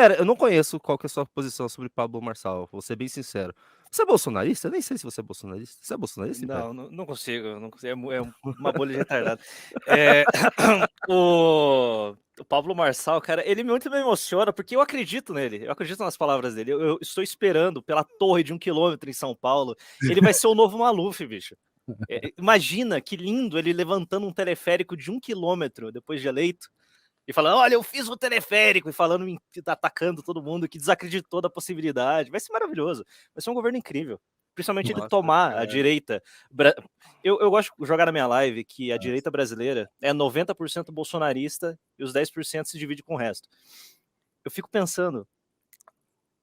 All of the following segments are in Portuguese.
Pera, eu não conheço qual que é a sua posição sobre Pablo Marçal, vou ser bem sincero. Você é bolsonarista? Eu nem sei se você é bolsonarista. Você é bolsonarista, Império? Não consigo, não consigo. Uma bolha de retardado. É, o Pablo Marçal, cara, ele muito me emociona porque eu acredito nele, eu acredito nas palavras dele. Eu estou esperando pela torre de 1 quilômetro em São Paulo. Ele vai ser o novo Maluf, bicho. Imagina que lindo ele levantando um teleférico de 1 quilômetro depois de eleito e falando: olha, eu fiz o teleférico, e falando, atacando todo mundo que desacreditou da possibilidade. Vai ser maravilhoso, vai ser um governo incrível. Principalmente ele Nossa, tomar a cara. direita. Eu gosto de jogar na minha live que a direita brasileira é 90% bolsonarista e os 10% se divide com o resto. Eu fico pensando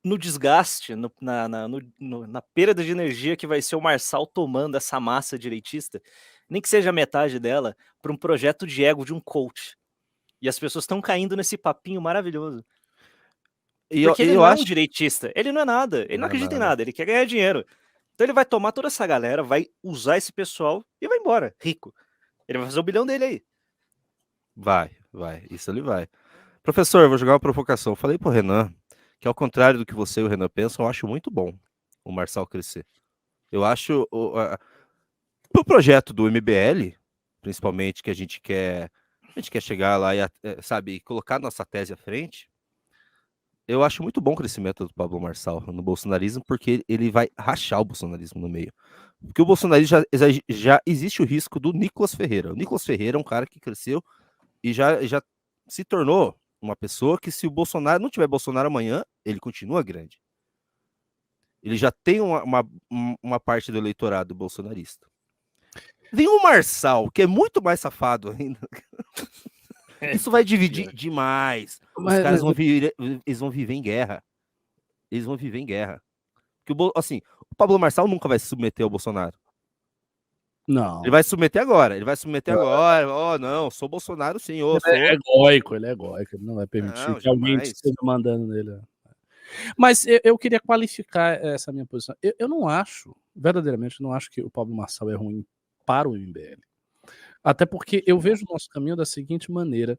no desgaste, na perda de energia que vai ser o Marçal tomando essa massa direitista, nem que seja metade dela, para um projeto de ego de um coach. E as pessoas estão caindo nesse papinho maravilhoso. Porque ele Eu não é um acho. direitista, ele não é nada, ele não Não é acredita em nada. nada, ele quer ganhar dinheiro. Então ele vai tomar toda essa galera, vai usar esse pessoal e vai embora, rico. Ele vai fazer o bilhão dele aí. Vai. Isso ele vai. Professor, eu vou jogar uma provocação. Eu falei pro Renan que, ao contrário do que você e o Renan pensam, eu acho muito bom o Marçal crescer. Eu acho. Pro projeto do MBL, principalmente, que a gente quer chegar lá e, sabe, colocar nossa tese à frente. Eu acho muito bom o crescimento do Pablo Marçal no bolsonarismo, porque ele vai rachar o bolsonarismo no meio. Porque o bolsonarismo já existe o risco do Nicolas Ferreira. O Nicolas Ferreira é um cara que cresceu e já se tornou uma pessoa que, se o Bolsonaro não tiver Bolsonaro amanhã, ele continua grande. Ele já tem uma parte do eleitorado bolsonarista. Vem o Marçal, que é muito mais safado ainda. Isso vai dividir demais. Os caras eles vão viver em guerra. Eles vão viver em guerra. Porque assim, o Pablo Marçal nunca vai se submeter ao Bolsonaro. Ele Não. vai se submeter agora. Ele vai se submeter agora. Oh, não, sou Bolsonaro, sim, eu sou. Ele é egóico, ele não vai permitir Não, que alguém jamais. esteja mandando nele. Mas eu queria qualificar essa minha posição. Eu não acho, verdadeiramente, não acho que o Pablo Marçal é ruim para o MBL. Até porque eu vejo o nosso caminho da seguinte maneira: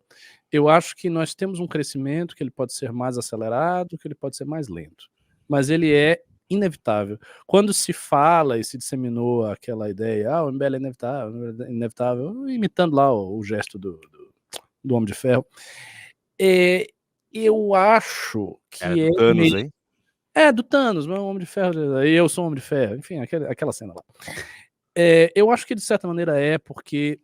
eu acho que nós temos um crescimento que ele pode ser mais acelerado, que ele pode ser mais lento, mas ele é inevitável. Quando se fala e se disseminou aquela ideia, o MBL é inevitável, imitando lá o gesto do Homem de Ferro, eu acho que do é Thanos, meio... hein? Do Thanos, meu Homem de Ferro, eu sou um Homem de Ferro, enfim, aquela cena lá. Eu acho que de certa maneira porque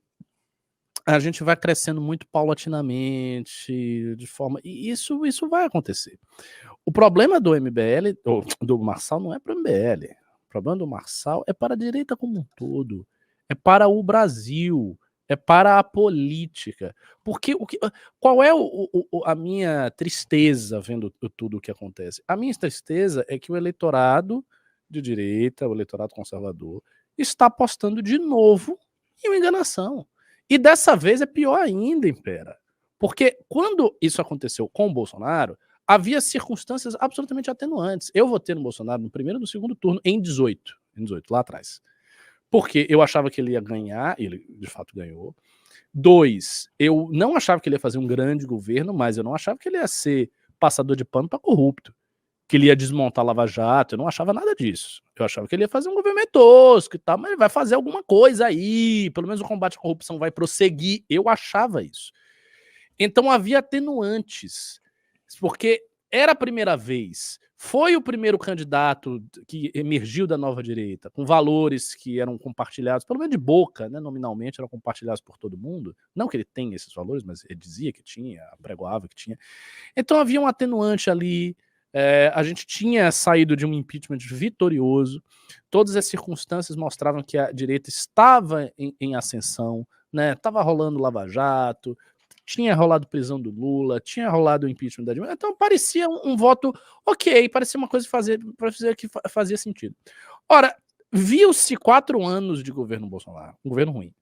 a gente vai crescendo muito paulatinamente, de forma... E isso vai acontecer. O problema do MBL, ou do Marçal, não é para o MBL. O problema do Marçal é para a direita como um todo. É para o Brasil. É para a política. Porque qual é a minha tristeza vendo tudo o que acontece? A minha tristeza é que o eleitorado de direita, o eleitorado conservador, está apostando de novo em uma enganação. E dessa vez é pior ainda, Impera. Porque quando isso aconteceu com o Bolsonaro, havia circunstâncias absolutamente atenuantes. Eu votei no Bolsonaro no primeiro e no segundo turno em 18, lá atrás. Porque eu achava que ele ia ganhar, e ele de fato ganhou. 2, eu não achava que ele ia fazer um grande governo, mas eu não achava que ele ia ser passador de pano para corrupto, que ele ia desmontar a Lava Jato, eu não achava nada disso. Eu achava que ele ia fazer um governo tosco e tal, mas ele vai fazer alguma coisa aí, pelo menos o combate à corrupção vai prosseguir. Eu achava isso. Então havia atenuantes, porque era a primeira vez, foi o primeiro candidato que emergiu da nova direita, com valores que eram compartilhados, pelo menos de boca, né, nominalmente eram compartilhados por todo mundo. Não que ele tenha esses valores, mas ele dizia que tinha, apregoava que tinha. Então havia um atenuante ali. A gente tinha saído de um impeachment vitorioso, todas as circunstâncias mostravam que a direita estava em ascensão, né? Estava rolando Lava Jato, tinha rolado prisão do Lula, tinha rolado o impeachment da Dilma, então parecia um voto ok, parecia uma coisa que fazia sentido. Ora, viu-se 4 anos de governo Bolsonaro, um governo ruim.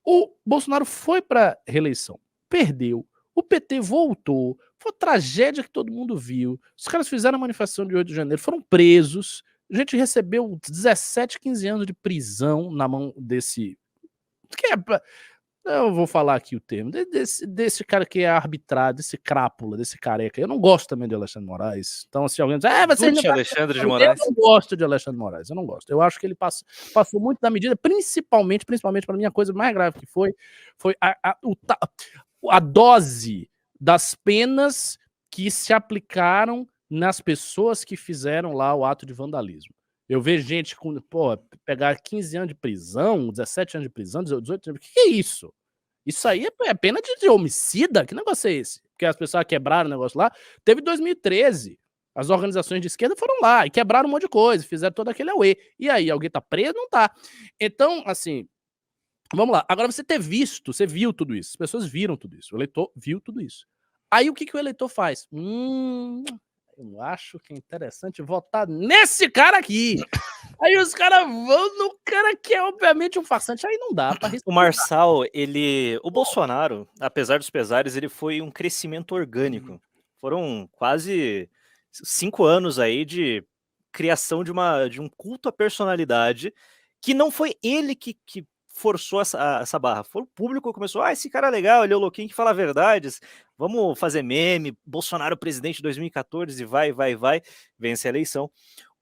O Bolsonaro foi para reeleição, perdeu, o PT voltou, foi uma tragédia que todo mundo viu, os caras fizeram a manifestação de 8 de janeiro, foram presos, a gente recebeu 17, 15 anos de prisão na mão desse... Eu vou falar aqui o termo, desse cara que é arbitrado, desse crápula, desse careca. Eu não gosto também de Alexandre Moraes. Então, se alguém diz, vocês não... Alexandre de Moraes. Eu não gosto de Alexandre Moraes, eu não gosto. Eu acho que ele passou muito da medida, principalmente para mim, a coisa mais grave que foi a dose das penas que se aplicaram nas pessoas que fizeram lá o ato de vandalismo. Eu vejo gente com, pegar 15 anos de prisão, 17 anos de prisão, 18 anos. O que é isso? Isso aí é pena de homicida? Que negócio é esse? Porque as pessoas quebraram o negócio lá. Teve 2013. As organizações de esquerda foram lá e quebraram um monte de coisa, fizeram todo aquele auê. E aí, alguém tá preso? Não tá. Então, assim, vamos lá. Agora, você viu tudo isso. As pessoas viram tudo isso. O eleitor viu tudo isso. Aí, o que o eleitor faz? Eu acho que é interessante votar nesse cara aqui. Aí os caras vão no cara que é obviamente um farsante. Aí não dá pra respeitar. O Marçal, o Bolsonaro, apesar dos pesares, ele foi um crescimento orgânico. Foram quase 5 anos aí de criação de um culto à personalidade, que não foi ele que forçou essa barra. Foi o público que começou, esse cara é legal, ele é o louquinho que fala verdades, vamos fazer meme, Bolsonaro presidente de 2014, vai, vence a eleição.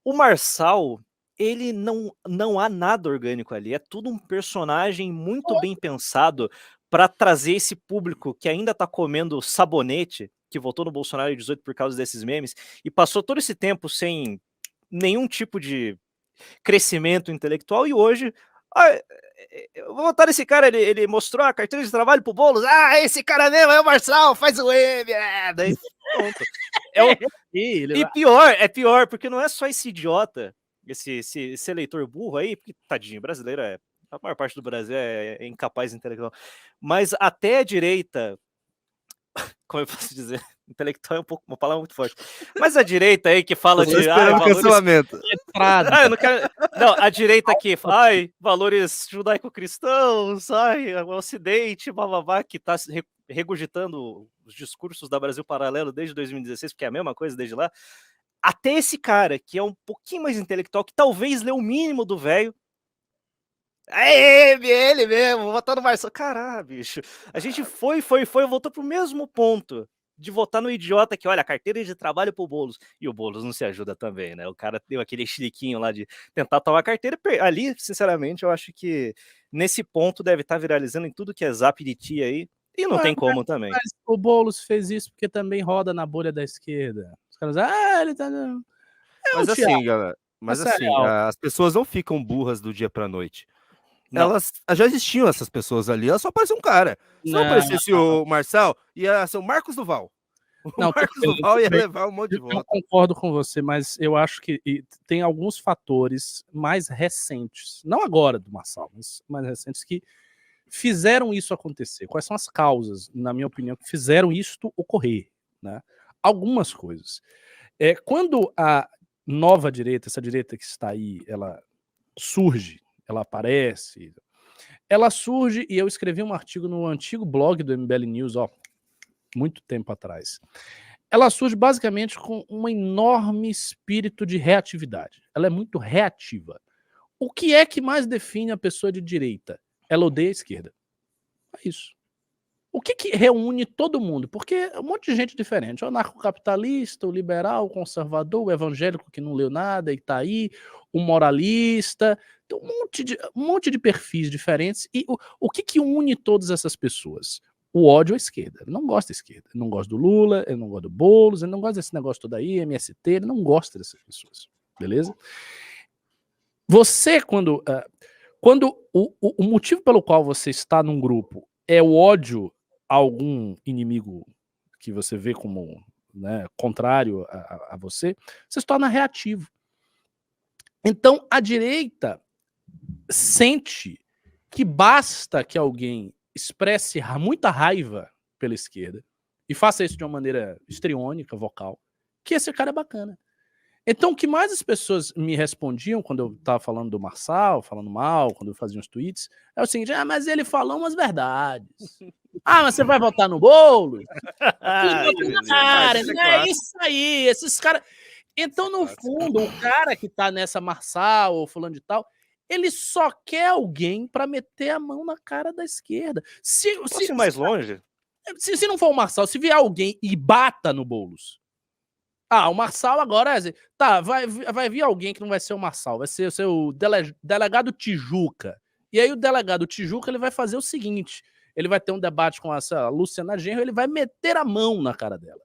O Marçal, ele não há nada orgânico ali, é tudo um personagem muito bem pensado para trazer esse público que ainda tá comendo sabonete, que votou no Bolsonaro em 18 por causa desses memes, e passou todo esse tempo sem nenhum tipo de crescimento intelectual, e hoje eu vou votar nesse cara, ele mostrou a carteira de trabalho pro Boulos, esse cara mesmo é o Marçal, faz o M, daí pronto. E pior, porque não é só esse idiota, esse eleitor burro aí, porque tadinho, brasileiro a maior parte do Brasil é incapaz intelectual, mas até a direita, como eu posso dizer, intelectual é uma palavra muito forte, mas a direita aí que fala de cancelamento. Não, a direita que valores judaico-cristãos, o Ocidente, bababá, que tá regurgitando os discursos da Brasil Paralelo desde 2016, porque é a mesma coisa desde lá, até esse cara, que é um pouquinho mais intelectual, que talvez lê o mínimo do velho, ele mesmo, vou votar no Marçal. Caralho, bicho. A gente foi, voltou pro mesmo ponto de votar no idiota que, olha, a carteira de trabalho pro Boulos. E o Boulos não se ajuda também, né? O cara deu aquele chiliquinho lá de tentar tomar a carteira. Ali, sinceramente, eu acho que nesse ponto deve estar viralizando em tudo que é zap de tia aí. E não tem como também. Mas o Boulos fez isso porque também roda na bolha da esquerda. Os caras ele tá... Mas assim, galera, as pessoas não ficam burras do dia pra noite. Não. Elas já existiam essas pessoas ali, ela só apareceu um cara. Se não aparecesse o Marçal, ia ser o Marcos Duval. Marcos Duval ia levar um monte de voto. Eu concordo com você, mas eu acho que tem alguns fatores mais recentes, não agora do Marçal, mas mais recentes, que fizeram isso acontecer. Quais são as causas, na minha opinião, que fizeram isto ocorrer? Né? Algumas coisas. Quando a nova direita, essa direita que está aí, ela surge, ela aparece, ela surge, e eu escrevi um artigo no antigo blog do MBL News, muito tempo atrás. Ela surge basicamente com um enorme espírito de reatividade. Ela é muito reativa. O que é que mais define a pessoa de direita? Ela odeia a esquerda. É isso. O que reúne todo mundo? Porque é um monte de gente diferente. O anarcocapitalista, o liberal, o conservador, o evangélico que não leu nada e tá aí, o moralista, então, um monte de perfis diferentes. E o que une todas essas pessoas? O ódio à esquerda. Ele não gosta da esquerda. Ele não gosta do Lula, ele não gosta do Boulos, ele não gosta desse negócio todo aí, MST, ele não gosta dessas pessoas. Beleza? Você, quando o motivo pelo qual você está num grupo é o ódio a algum inimigo que você vê como, né, contrário a você, você se torna reativo. Então, a direita sente que basta que alguém expresse muita raiva pela esquerda e faça isso de uma maneira histriônica, vocal, que esse cara é bacana. Então, o que mais as pessoas me respondiam quando eu estava falando do Marçal, falando mal, quando eu fazia uns tweets, é o seguinte: mas ele falou umas verdades. Mas você vai votar no Boulos? É isso aí, esses caras... Então, no fundo, o cara que tá nessa Marçal ou fulano de tal, Ele só quer alguém para meter a mão na cara da esquerda. Posso ir mais longe? Se não for o Marçal, se vier alguém e bata no Boulos. O Marçal agora... Tá, vai vir alguém que não vai ser o Marçal, vai ser o delegado Tijuca. E aí o delegado Tijuca ele vai fazer o seguinte, ele vai ter um debate com essa Luciana Genro, ele vai meter a mão na cara dela.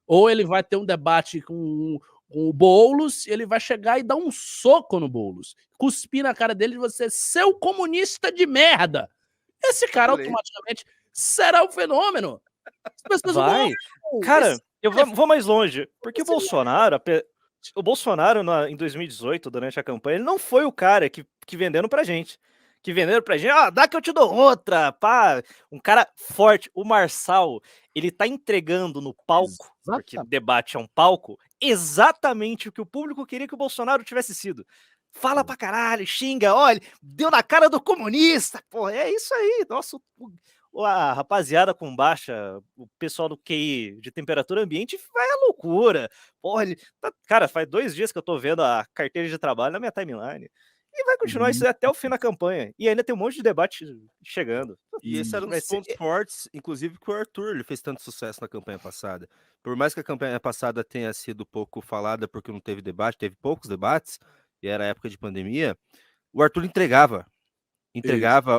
Ou ele vai ter um debate com o Boulos, ele vai chegar e dar um soco no Boulos, cuspir na cara dele de você, seu comunista de merda. Esse cara automaticamente será um fenômeno. As pessoas Vai. vão... Cara, eu vou mais longe. Porque o Bolsonaro, em 2018, durante a campanha, ele não foi o cara que venderam pra gente. Que venderam pra gente, dá que eu te dou outra, pá. Um cara forte. O Marçal, ele tá entregando no palco, porque debate é um palco, exatamente o que o público queria que o Bolsonaro tivesse sido. Fala pra caralho, xinga, olha, deu na cara do comunista, pô, é isso aí. Nossa, a rapaziada com baixa, o pessoal do QI de temperatura ambiente vai à loucura. Porra, cara, faz 2 dias que eu tô vendo a carteira de trabalho na minha timeline. E vai continuar isso até o fim da campanha. E ainda tem um monte de debate chegando. E esse era um dos pontos fortes, inclusive, que o Arthur ele fez tanto sucesso na campanha passada. Por mais que a campanha passada tenha sido pouco falada, porque não teve debate, teve poucos debates, e era época de pandemia, o Arthur entregava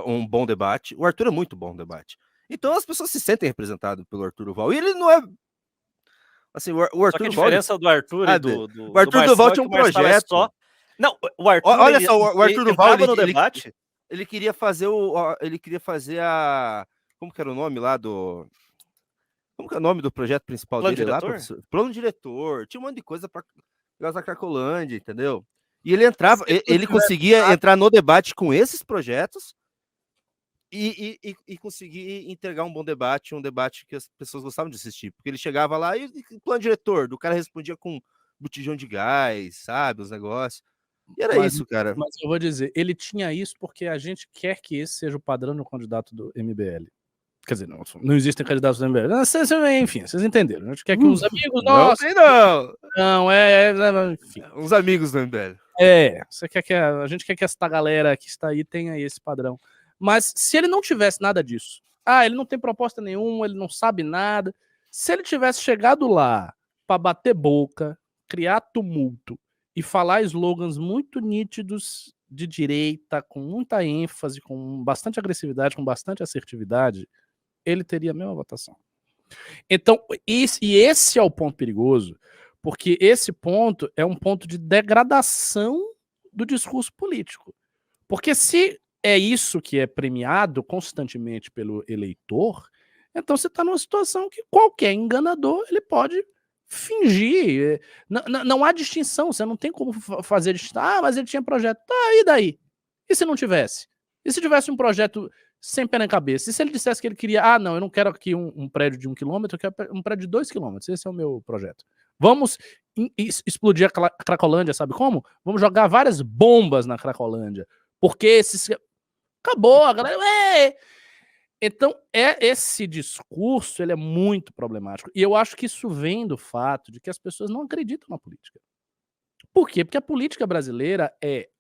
um bom debate. O Arthur é muito bom no debate. Então as pessoas se sentem representadas pelo Arthur Duval. E ele não é... Assim, o Arthur Só que a diferença do Arthur e do o Arthur Duval tinha um projeto. Não, o Arthur... Olha só, o Arthur Duval, no debate... Ele queria fazer a... Como que era o nome lá do... Como que é o nome do projeto principal Plano dele diretor? lá? Plano diretor. Tinha um monte de coisa pra usar Cracolândia, entendeu? E ele entrava, ele conseguia entrar no debate com esses projetos e conseguir entregar um bom debate, um debate que as pessoas gostavam de assistir. Porque ele chegava lá e plano diretor, do cara respondia com botijão de gás, sabe? Os negócios. E era isso, cara. Mas eu vou dizer, ele tinha isso porque a gente quer que esse seja o padrão no candidato do MBL. Quer dizer, não existem candidatos do MBL. Enfim, vocês entenderam. A gente quer que os amigos nossos... Não, enfim. Uns amigos do MBL. A gente quer que essa galera que está aí tenha esse padrão. Mas se ele não tivesse nada disso, ele não tem proposta nenhuma, ele não sabe nada. Se ele tivesse chegado lá para bater boca, criar tumulto e falar slogans muito nítidos de direita, com muita ênfase, com bastante agressividade, com bastante assertividade, ele teria a mesma votação. Então, esse é o ponto perigoso, porque esse ponto é um ponto de degradação do discurso político. Porque se é isso que é premiado constantemente pelo eleitor, então você está numa situação que qualquer enganador ele pode fingir. Não há distinção, você não tem como fazer distinção. Mas ele tinha projeto. E daí? E se não tivesse? E se tivesse um projeto sem pé na cabeça? E se ele dissesse que ele queria, não, eu não quero aqui um prédio de 1 quilômetro, eu quero um prédio de 2 quilômetros, esse é o meu projeto. Vamos explodir a Cracolândia, sabe como? Vamos jogar várias bombas na Cracolândia, porque acabou, a galera... Então, esse discurso ele é muito problemático. E eu acho que isso vem do fato de que as pessoas não acreditam na política. Por quê? Porque a política brasileira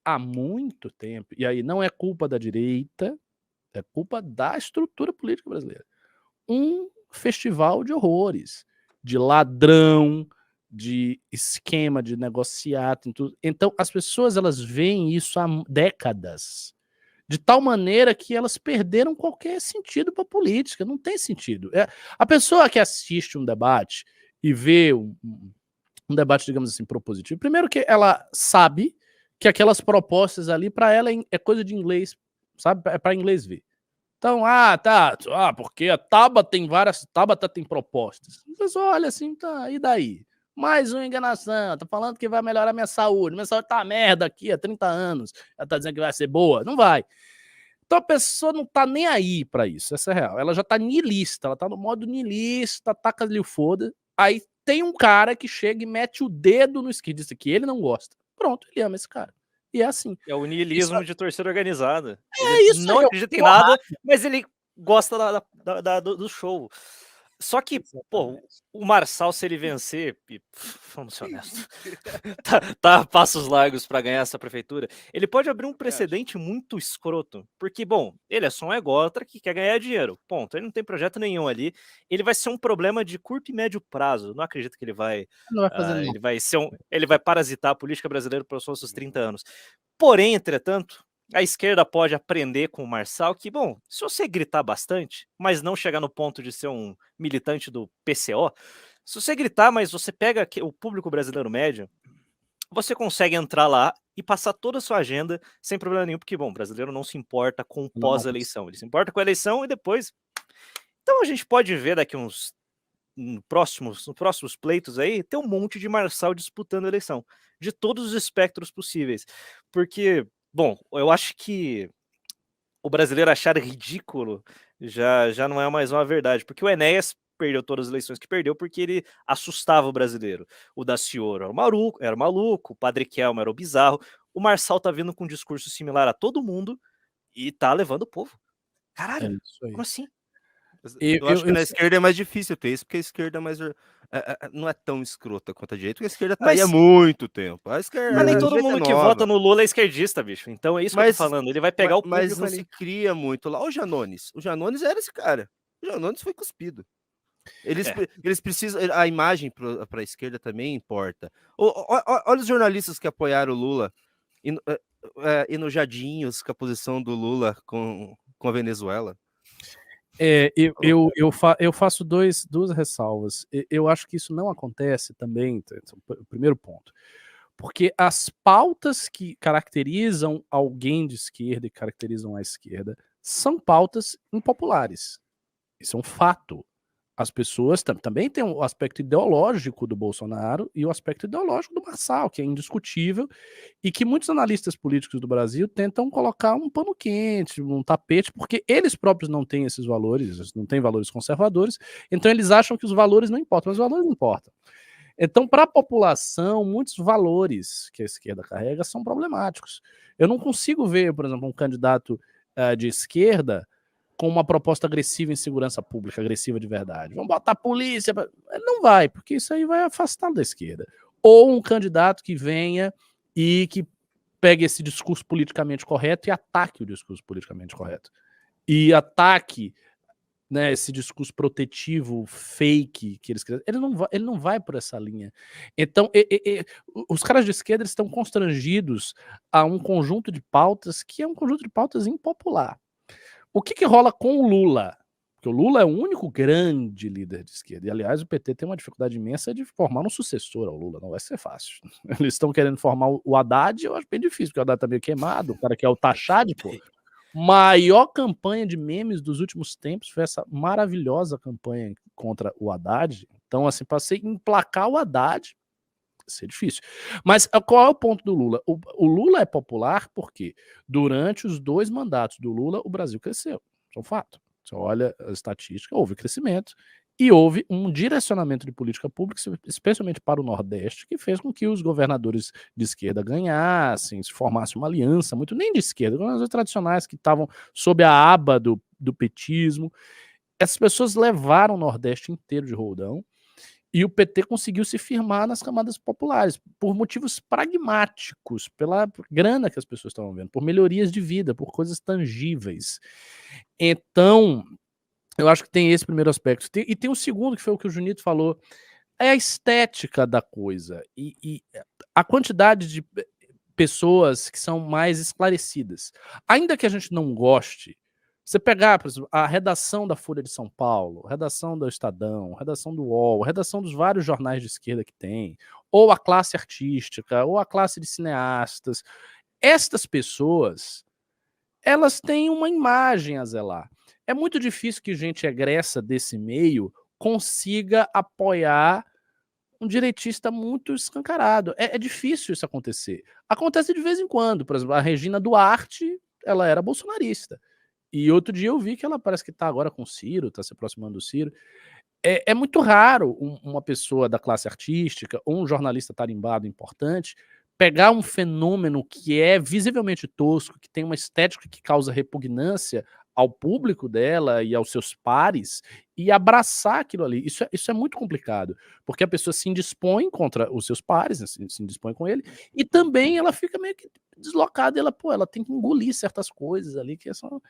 há muito tempo, e aí não é culpa da direita, é culpa da estrutura política brasileira, um festival de horrores, de ladrão, de esquema, de negociato, tudo. Então as pessoas elas veem isso há décadas, de tal maneira que elas perderam qualquer sentido para a política, não tem sentido. A pessoa que assiste um debate e vê um debate, digamos assim, propositivo, primeiro que ela sabe que aquelas propostas ali, para ela, é coisa de inglês, sabe? É para inglês ver. Então, porque a Tabata tem propostas. A pessoa olha assim, tá, e daí? Mais uma enganação, tá falando que vai melhorar minha saúde tá merda aqui há 30 anos, ela tá dizendo que vai ser boa, não vai. Então a pessoa não tá nem aí pra isso, essa é real, ela já tá niilista, ela tá no modo niilista, taca-lhe o foda, aí tem um cara que chega e mete o dedo no esquerdista que ele não gosta, pronto, ele ama esse cara. E é assim. É o niilismo de torcida organizada. Ele não acredita em nada, mas ele gosta do show. Só que, pô, o Marçal, se ele vencer, e, vamos ser honestos, tá a passos largos para ganhar essa prefeitura, ele pode abrir um precedente muito escroto, porque, bom, ele é só um ególatra que quer ganhar dinheiro, ponto, ele não tem projeto nenhum ali, ele vai ser um problema de curto e médio prazo, não acredito que ele vai, Não vai fazer nada. ele vai parasitar a política brasileira pelos seus 30 anos. Porém, entretanto, a esquerda pode aprender com o Marçal que, bom, se você gritar bastante, mas não chegar no ponto de ser um militante do PCO, se você gritar, mas você pega o público brasileiro médio, você consegue entrar lá e passar toda a sua agenda sem problema nenhum, porque, bom, o brasileiro não se importa com pós-eleição, ele se importa com a eleição e depois... Então a gente pode ver daqui uns nos próximos pleitos aí, ter um monte de Marçal disputando a eleição, de todos os espectros possíveis, porque... Bom, eu acho que o brasileiro achar ridículo já não é mais uma verdade, porque o Enéas perdeu todas as eleições que perdeu porque ele assustava o brasileiro. O Daciolo era o maluco, o Padre Kelmo era o bizarro, o Marçal tá vindo com um discurso similar a todo mundo e tá levando o povo. Caralho, como assim? Eu acho que na esquerda é mais difícil ter isso, porque a esquerda é mais... não é tão escrota quanto a direita, porque a esquerda tá aí há muito tempo. A esquerda, mas nem todo mundo que vota no Lula é esquerdista, bicho. Então é isso que eu tô falando. Ele vai pegar o público mas não se cria muito lá. O Janones era esse cara. O Janones foi cuspido. Eles precisam... A imagem para a esquerda também importa. Olha os jornalistas que apoiaram o Lula enojadinhos com a posição do Lula com a Venezuela. Eu faço duas ressalvas. Eu acho que isso não acontece também, o primeiro ponto, porque as pautas que caracterizam alguém de esquerda e caracterizam a esquerda são pautas impopulares. Isso é um fato. As pessoas também têm o aspecto ideológico do Bolsonaro e o aspecto ideológico do Marçal, que é indiscutível, e que muitos analistas políticos do Brasil tentam colocar um pano quente, um tapete, porque eles próprios não têm esses valores, não têm valores conservadores, então eles acham que os valores não importam, mas os valores importam. Então, para a população, muitos valores que a esquerda carrega são problemáticos. Eu não consigo ver, por exemplo, um candidato de esquerda com uma proposta agressiva em segurança pública, agressiva de verdade. Vamos botar a polícia. Não vai, porque isso aí vai afastá-lo da esquerda. Ou um candidato que venha e que pegue esse discurso politicamente correto e ataque o discurso politicamente correto. E ataque, né, esse discurso protetivo, fake que eles querem. Ele não vai por essa linha. Então, os caras de esquerda estão constrangidos a um conjunto de pautas que é um conjunto de pautas impopular. O que rola com o Lula? Porque o Lula é o único grande líder de esquerda. E, aliás, o PT tem uma dificuldade imensa de formar um sucessor ao Lula. Não vai ser fácil. Eles estão querendo formar o Haddad, eu acho bem difícil, porque o Haddad tá meio queimado, o cara que é o Tachad, pô. Maior campanha de memes dos últimos tempos foi essa maravilhosa campanha contra o Haddad. Então, assim, para você emplacar o Haddad, vai ser difícil. Mas qual é o ponto do Lula? O Lula é popular porque durante os 2 mandatos do Lula, o Brasil cresceu. Isso é um fato. Você olha a estatística, houve crescimento e houve um direcionamento de política pública, especialmente para o Nordeste, que fez com que os governadores de esquerda ganhassem, se formasse uma aliança, muito nem de esquerda, governadores tradicionais que estavam sob a aba do petismo. Essas pessoas levaram o Nordeste inteiro de roldão. E o PT conseguiu se firmar nas camadas populares, por motivos pragmáticos, pela grana que as pessoas estavam vendo, por melhorias de vida, por coisas tangíveis. Então, eu acho que tem esse primeiro aspecto. E tem o segundo, que foi o que o Junito falou, é a estética da coisa. E a quantidade de pessoas que são mais esclarecidas. Ainda que a gente não goste, você pegar, por exemplo, a redação da Folha de São Paulo, a redação do Estadão, a redação do UOL, a redação dos vários jornais de esquerda que tem, ou a classe artística, ou a classe de cineastas, estas pessoas, elas têm uma imagem a zelar. É muito difícil que gente egressa desse meio consiga apoiar um direitista muito escancarado. É difícil isso acontecer. Acontece de vez em quando. Por exemplo, a Regina Duarte, ela era bolsonarista. E outro dia eu vi que ela parece que tá agora com o Ciro, tá se aproximando do Ciro. É muito raro uma pessoa da classe artística ou um jornalista tarimbado importante pegar um fenômeno que é visivelmente tosco, que tem uma estética que causa repugnância ao público dela e aos seus pares e abraçar aquilo ali. Isso é muito complicado, porque a pessoa se indispõe contra os seus pares, se indispõe com ele, e também ela fica meio que deslocada, ela tem que engolir certas coisas ali que são...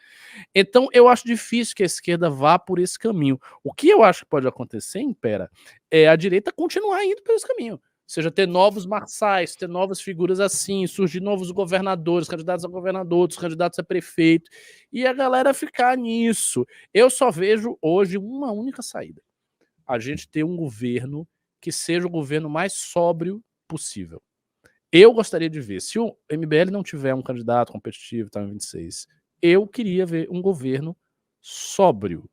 Então eu acho difícil que a esquerda vá por esse caminho. O que eu acho que pode acontecer, Impera, é a direita continuar indo por esse caminho. Ou seja, ter novos marçais, ter novas figuras assim, surgir novos governadores, candidatos a governadores, candidatos a prefeito, e a galera ficar nisso. Eu só vejo hoje uma única saída. A gente ter um governo que seja o governo mais sóbrio possível. Eu gostaria de ver, se o MBL não tiver um candidato competitivo, tá em 26, eu queria ver um governo sóbrio,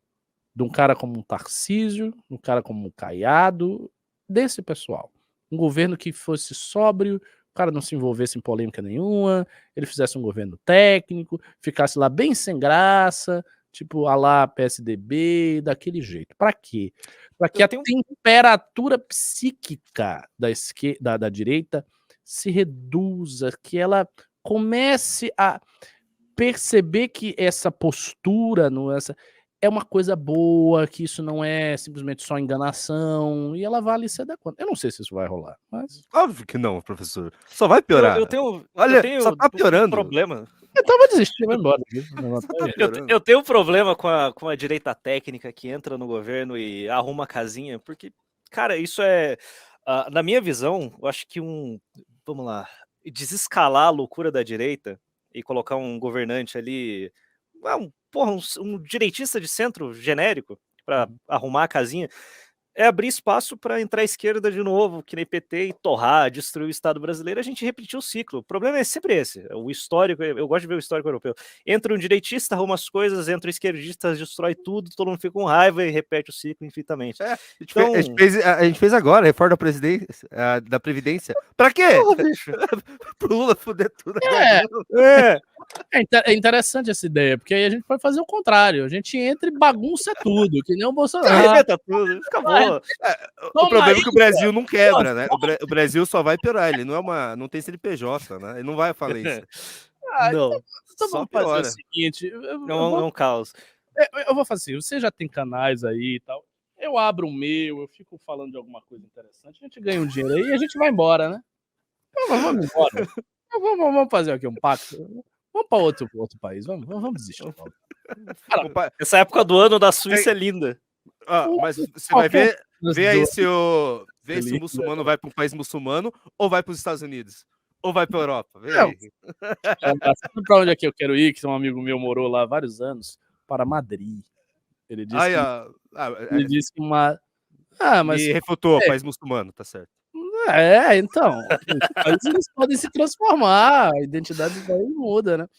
de um cara como um Tarcísio, de um cara como um Caiado, desse pessoal. Um governo que fosse sóbrio, o cara não se envolvesse em polêmica nenhuma, ele fizesse um governo técnico, ficasse lá bem sem graça, tipo a lá PSDB, daquele jeito. Para quê? Para que a temperatura psíquica da direita se reduza, que ela comece a perceber que essa postura, é uma coisa boa, que isso não é simplesmente só enganação, e ela vai ali se adequando. Eu não sei se isso vai rolar, mas... Óbvio que não, professor. Só vai piorar. Olha, só tá piorando. Um problema. Eu tava desistindo, vai embora. Eu tenho um problema com a direita técnica que entra no governo e arruma a casinha, porque, cara, isso é... na minha visão, eu acho que vamos lá, desescalar a loucura da direita e colocar um governante ali, um direitista de centro genérico para arrumar a casinha, é abrir espaço para entrar à esquerda de novo, que nem PT, e torrar, destruir o Estado brasileiro, a gente repetir o ciclo. O problema é sempre esse, o histórico, eu gosto de ver o histórico europeu. Entra um direitista, arruma as coisas, entra um esquerdista, destrói tudo, todo mundo fica com raiva e repete o ciclo infinitamente. Então... a gente fez agora a reforma da Previdência. Pra quê? Pro Lula foder tudo. É interessante essa ideia, porque aí a gente pode fazer o contrário. A gente entra e bagunça tudo, que nem o Bolsonaro. Arrebenta tudo, fica bom. O problema é que o Brasil não quebra, né? O Brasil só vai piorar, ele não tem CNPJ, né? Ele não vai falar isso. Não. Então vamos fazer o seguinte. É um caos. Eu vou fazer assim, você já tem canais aí e tal. Eu abro o meu, eu fico falando de alguma coisa interessante, a gente ganha um dinheiro aí e a gente vai embora, né? Vamos embora. Vamos fazer aqui um pacto. Vamos para outro país, vamos desistir. Essa época do ano da Suíça é linda. Mas você vai ver aí se o muçulmano vai para um país muçulmano ou vai para os Estados Unidos. Ou vai para a Europa. Sabe para onde é que eu quero ir? Que um amigo meu morou lá há vários anos. Para Madrid. Ele disse que uma... mas... E refutou o país muçulmano, tá certo. Então, eles podem se transformar, a identidade daí muda, né?